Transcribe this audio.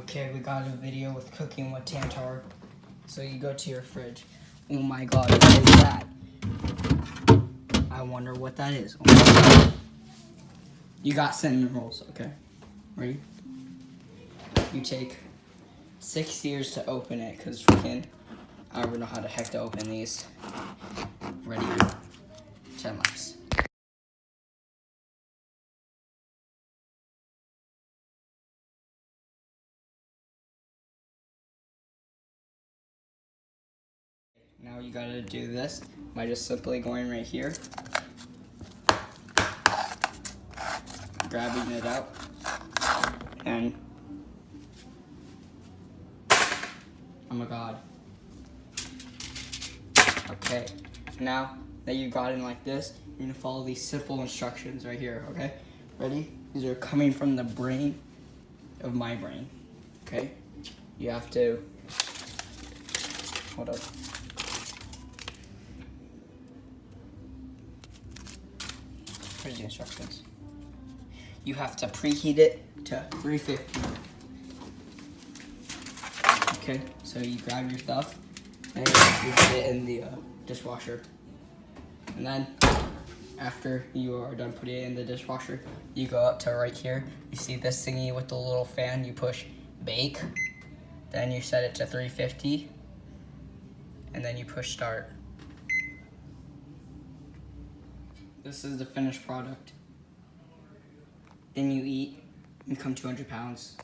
Okay, we got a video with cooking with Tantar. So you go to your fridge. Oh my god, what is that? I wonder what that is. Oh my god. You got cinnamon rolls, okay. Ready? You take 6 years to open it, because freaking, I don't know how the heck to open these. Ready? 10 laps. Now you gotta do this by just simply going right here, grabbing it out, and oh my god. Okay, now that you got in like this, you're gonna follow these simple instructions right here, okay? Ready? These are coming from the brain of my brain, okay? You have to, hold up. Here's the instructions. You have to preheat it to 350. Okay, so you grab your stuff and you put it in the dishwasher. And then after you are done putting it in the dishwasher, you go up to right here. You see this thingy with the little fan, you push bake. Then you set it to 350. And then you push start. This is the finished product. Then you eat and become 200 pounds.